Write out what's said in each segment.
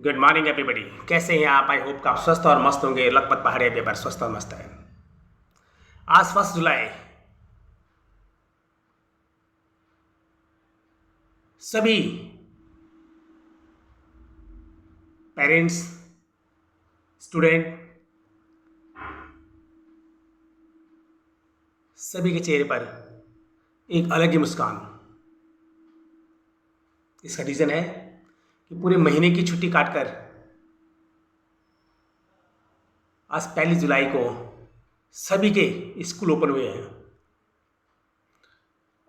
Good morning everybody. कैसे हैं आप? आई होप आप स्वस्थ और मस्त होंगे। लखपत पहाड़ी पेपर स्वस्थ और मस्त है। आज 1 जुलाई। सभी पेरेंट्स, स्टूडेंट, सभी के चेहरे पर एक अलग ही मुस्कान। इसका रीज़न है कि पूरे महीने की छुट्टी काटकर आज 1 जुलाई को सभी के स्कूल ओपन हुए हैं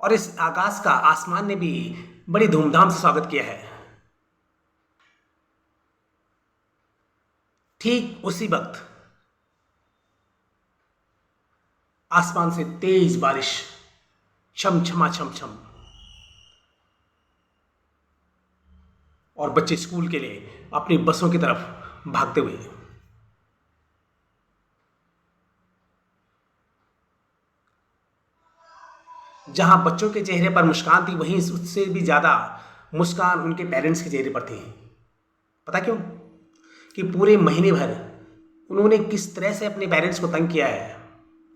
और इस आकाश का आसमान ने भी बड़ी धूमधाम से स्वागत किया है। ठीक उसी वक्त आसमान से तेज बारिश छम छमा छम छम और बच्चे स्कूल के लिए अपनी बसों की तरफ भागते हुए। जहां बच्चों के चेहरे पर मुस्कान थी, वहीं उससे भी ज्यादा मुस्कान उनके पेरेंट्स के चेहरे पर थी। पता क्यों? कि पूरे महीने भर उन्होंने किस तरह से अपने पेरेंट्स को तंग किया है,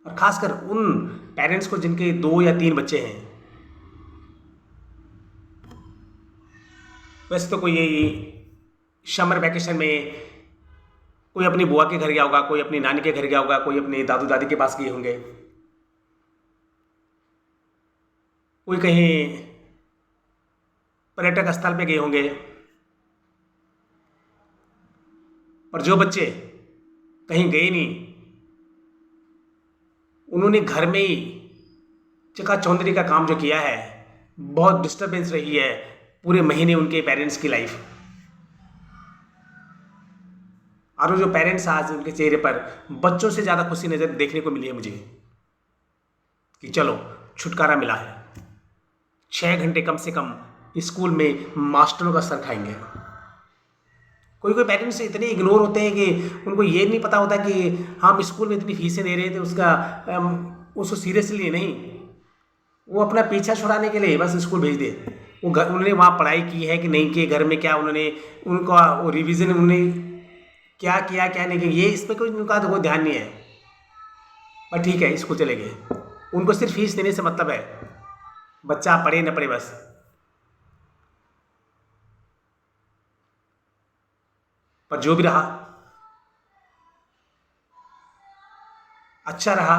और खासकर उन पेरेंट्स को जिनके 2 या 3 बच्चे हैं। वैसे तो कोई समर वैकेशन में कोई अपनी बुआ के घर गया होगा, कोई अपनी नानी के घर गया होगा, कोई अपने दादू दादी के पास गए होंगे, कोई कहीं पर्यटक स्थल पे गए होंगे। पर जो बच्चे कहीं गए नहीं, उन्होंने घर में ही चकाचौंधरी का काम जो किया है, बहुत डिस्टरबेंस रही है पूरे महीने उनके पेरेंट्स की लाइफ। और वो जो पेरेंट्स आज उनके चेहरे पर बच्चों से ज़्यादा खुशी नज़र देखने को मिली है मुझे कि चलो छुटकारा मिला है। 6 घंटे कम से कम स्कूल में मास्टरों का सर खाएंगे। कोई कोई पेरेंट्स इतने इग्नोर होते हैं कि उनको ये नहीं पता होता कि हम स्कूल में इतनी फीसें दे रहे थे, उसको सीरियसली नहीं, वो अपना पीछा छुड़ाने के लिए बस स्कूल भेज दे। वो घर उन्होंने वहाँ पढ़ाई की है कि नहीं की, घर में क्या उन्होंने उनका वो रिवीजन उन्होंने क्या किया क्या नहीं किया, ये इस पर कोई उनका तो कोई ध्यान नहीं है। पर ठीक है, स्कूल चले गए। उनको सिर्फ फीस देने से मतलब है, बच्चा पढ़े न पढ़े बस। पर जो भी रहा अच्छा रहा,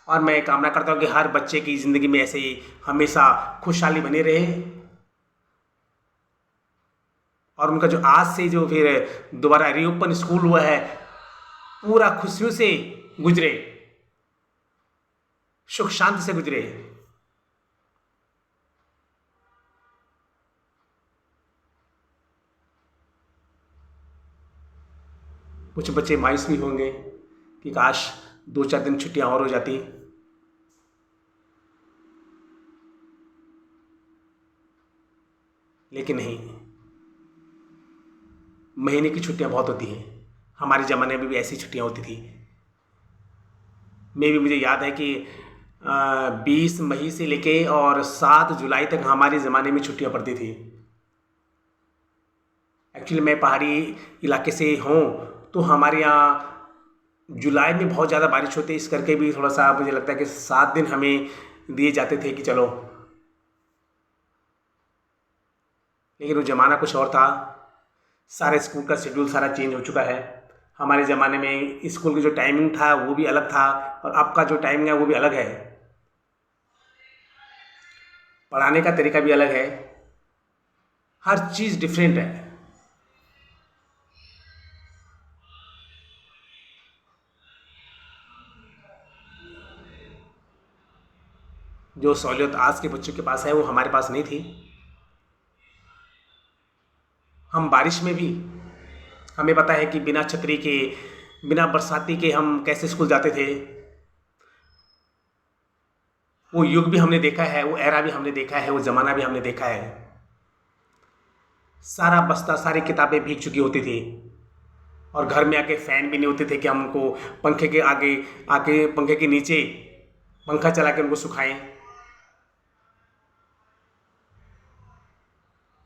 और मैं कामना करता हूँ कि हर बच्चे की ज़िंदगी में ऐसे ही हमेशा खुशहाली बनी रहे, और उनका जो आज से जो फिर दोबारा रीओपन स्कूल हुआ है, पूरा खुशियों से गुजरे, सुख शांति से गुजरे। कुछ बच्चे मायूस भी होंगे कि काश 2-4 दिन छुट्टियां और हो जाती, लेकिन नहीं। महीने की छुट्टियां बहुत होती हैं। हमारे ज़माने में भी ऐसी छुट्टियां होती थी। मैं भी मुझे याद है कि 20 मई से लेके और 7 जुलाई तक हमारे ज़माने में छुट्टियां पड़ती थी। एक्चुअली मैं पहाड़ी इलाके से हूँ, तो हमारे यहाँ जुलाई में बहुत ज़्यादा बारिश होती है। इस करके भी थोड़ा सा मुझे लगता है कि 7 दिन हमें दिए जाते थे कि चलो, लेकिन वो ज़माना कुछ और था। सारे स्कूल का शेड्यूल सारा चेंज हो चुका है। हमारे ज़माने में स्कूल की जो टाइमिंग था वो भी अलग था, और अब का जो टाइमिंग है वो भी अलग है। पढ़ाने का तरीका भी अलग है, हर चीज़ डिफरेंट है। जो सहूलियत आज के बच्चों के पास है वो हमारे पास नहीं थी। हम बारिश में भी, हमें पता है कि बिना छतरी के, बिना बरसाती के हम कैसे स्कूल जाते थे। वो युग भी हमने देखा है, वो एरा भी हमने देखा है, वो ज़माना भी हमने देखा है। सारा बस्ता, सारी किताबें भीग चुकी होती थी, और घर में आके फ़ैन भी नहीं होते थे कि हम उनको पंखे के आगे आके पंखे के नीचे पंखा चला के उनको सुखाएं।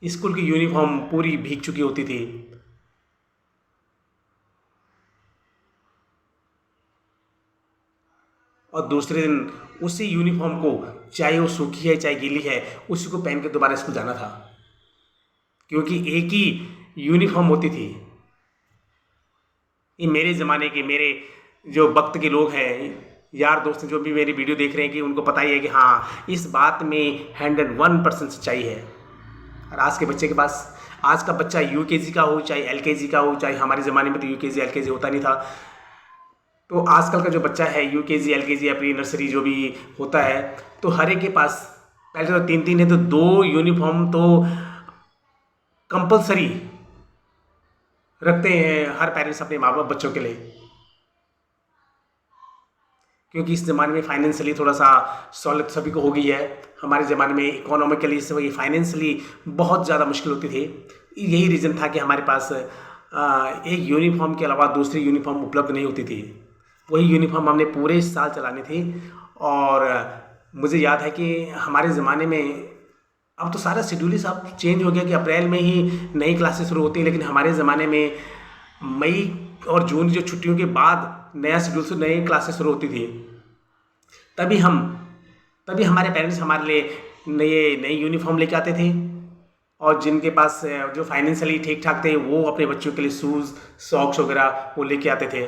स्कूल की यूनिफॉर्म पूरी भीग चुकी होती थी, और दूसरे दिन उसी यूनिफॉर्म को, चाहे वो सूखी है चाहे गीली है, उसी को पहन के दोबारा स्कूल जाना था, क्योंकि एक ही यूनिफॉर्म होती थी। ये मेरे ज़माने के, मेरे जो वक्त के लोग हैं, यार दोस्त जो भी मेरी वीडियो देख रहे हैं, कि उनको पता ही है कि हाँ, इस बात में 101% सच्चाई है। और आज के बच्चे के पास, आज का बच्चा यूकेजी का हो चाहे एलकेजी का हो, चाहे हमारे ज़माने में तो यूकेजी एलकेजी होता नहीं था, तो आजकल का जो बच्चा है यूकेजी एलकेजी या प्री नर्सरी जो भी होता है, तो हर एक के पास पहले तो 3-3 है, तो 2 यूनिफॉर्म तो कंपलसरी रखते हैं हर पेरेंट्स अपने माँ बाप बच्चों के लिए, क्योंकि इस ज़माने में फाइनेंशियली थोड़ा सा सहूलियत सभी को हो गई है। हमारे ज़माने में इकोनॉमिकली से फाइनेंशियली बहुत ज़्यादा मुश्किल होती थी। यही रीज़न था कि हमारे पास एक यूनिफॉर्म के अलावा दूसरी यूनिफॉर्म उपलब्ध नहीं होती थी। वही यूनिफॉर्म हमने पूरे साल चलानी थी। और मुझे याद है कि हमारे ज़माने में, अब तो सारा शेड्यूल ही सब चेंज हो गया कि अप्रैल में ही नई क्लासेस शुरू होती हैं, लेकिन हमारे ज़माने में मई और जून जो छुट्टियों के बाद नया शेड्यूल से नई क्लासेस शुरू होती थी। तभी हमारे पेरेंट्स हमारे लिए नई यूनिफॉर्म लेके आते थे, और जिनके पास जो फाइनेंशियली ठीक ठाक थे वो अपने बच्चों के लिए शूज़ सॉक्स वगैरह वो लेके आते थे।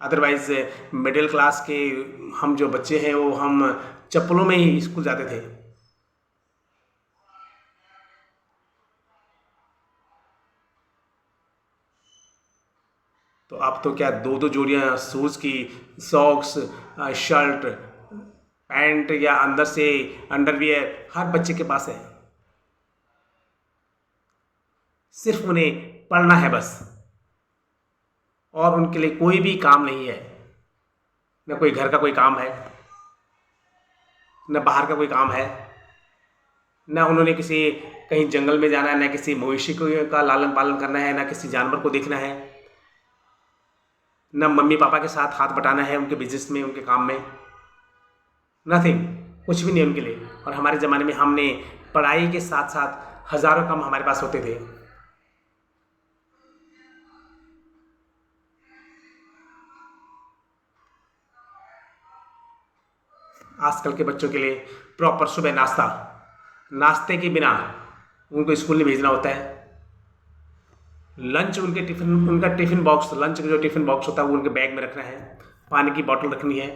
अदरवाइज़ मिडिल क्लास के हम जो बच्चे हैं वो हम चप्पलों में ही स्कूल जाते थे। तो अब तो क्या 2-2 जोड़ियाँ शूज़ की, सॉक्स, शर्ट, पैंट या अंदर से अंडरवियर हर बच्चे के पास है। सिर्फ उन्हें पढ़ना है बस, और उनके लिए कोई भी काम नहीं है। न कोई घर का कोई काम है, न बाहर का कोई काम है, न उन्होंने किसी कहीं जंगल में जाना है, न किसी मवेशी का लालन पालन करना है, न किसी जानवर को देखना है, न मम्मी पापा के साथ हाथ बटाना है उनके बिजनेस में, उनके काम में। नथिंग, कुछ भी नहीं उनके लिए। और हमारे ज़माने में हमने पढ़ाई के साथ साथ हज़ारों काम हमारे पास होते थे। आजकल के बच्चों के लिए प्रॉपर सुबह नाश्ते के बिना उनको स्कूल नहीं भेजना होता है। लंच उनका टिफ़िन बॉक्स, लंच का जो टिफ़िन बॉक्स होता है वो उनके बैग में रखना है, पानी की बॉटल रखनी है।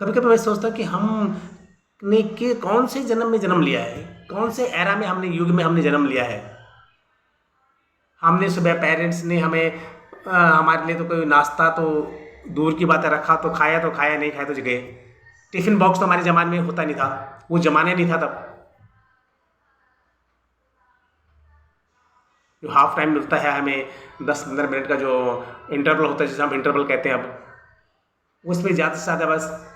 कभी कभी मैं सोचता हूँ कि हमने के कौन से जन्म में जन्म लिया है, कौन से एरा में युग में हमने जन्म लिया है। हमने सुबह पेरेंट्स ने हमें हमारे लिए तो कोई नाश्ता तो दूर की बात है, रखा तो खाया, नहीं खाया तो गए। टिफ़िन बॉक्स तो हमारे ज़माने में होता नहीं था, वो ज़माने नहीं था तब। जो हाफ टाइम मिलता है हमें 10-15 मिनट का जो इंटरवल होता है, जिसे हम इंटरवल कहते हैं, अब उसमें ज़्यादा से ज़्यादा बस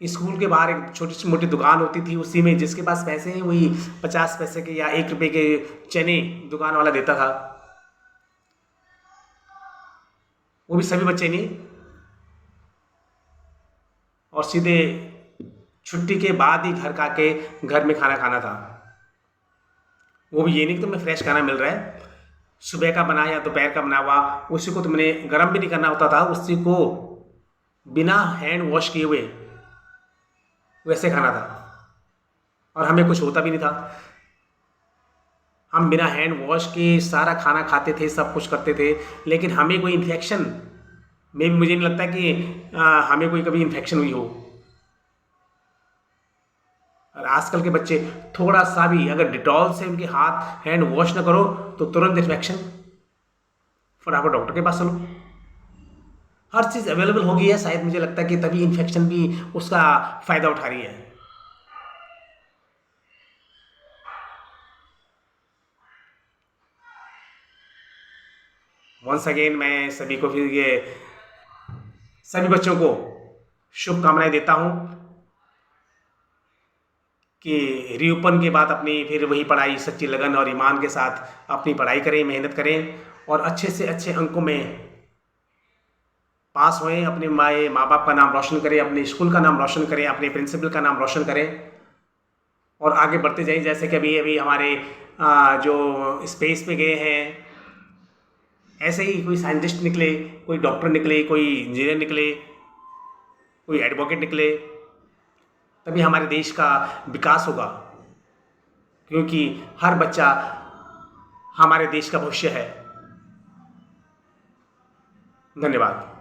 स्कूल के बाहर एक छोटी सी मोटी दुकान होती थी, उसी में जिसके पास पैसे हैं वही 50 पैसे के या 1 रुपये के चने दुकान वाला देता था। वो भी सभी बच्चे नहीं, और सीधे छुट्टी के बाद ही घर में खाना खाना था। वो भी ये नहीं कि तुम्हें फ्रेश खाना मिल रहा है, सुबह का बना या दोपहर का बना हुआ, उसी को तुमने गर्म भी नहीं करना होता था, उसी को बिना हैंड वॉश किए हुए वैसे खाना था। और हमें कुछ होता भी नहीं था, हम बिना हैंड वॉश के सारा खाना खाते थे, सब कुछ करते थे, लेकिन हमें कोई इन्फेक्शन में भी मुझे नहीं लगता कि हमें कोई कभी इन्फेक्शन हुई हो। और आजकल के बच्चे थोड़ा सा भी अगर डिटॉल से उनके हाथ हैंड वॉश ना करो तो तुरंत इन्फेक्शन, फटाफट डॉक्टर के पास चलो। हर चीज़ अवेलेबल हो गई है, शायद मुझे लगता है कि तभी इन्फेक्शन भी उसका फ़ायदा उठा रही है। वंस अगेन मैं सभी को फिर ये सभी बच्चों को शुभकामनाएं देता हूँ कि रीओपन के बाद अपनी फिर वही पढ़ाई सच्ची लगन और ईमान के साथ अपनी पढ़ाई करें, मेहनत करें, और अच्छे से अच्छे अंकों में पास होएं, अपने माँ बाप का नाम रोशन करें, अपने स्कूल का नाम रोशन करें, अपने प्रिंसिपल का नाम रोशन करें, और आगे बढ़ते जाएं। जैसे कि अभी हमारे जो स्पेस पे गए हैं ऐसे ही कोई साइंटिस्ट निकले, कोई डॉक्टर निकले, कोई इंजीनियर निकले, कोई एडवोकेट निकले, तभी हमारे देश का विकास होगा, क्योंकि हर बच्चा हमारे देश का भविष्य है। धन्यवाद।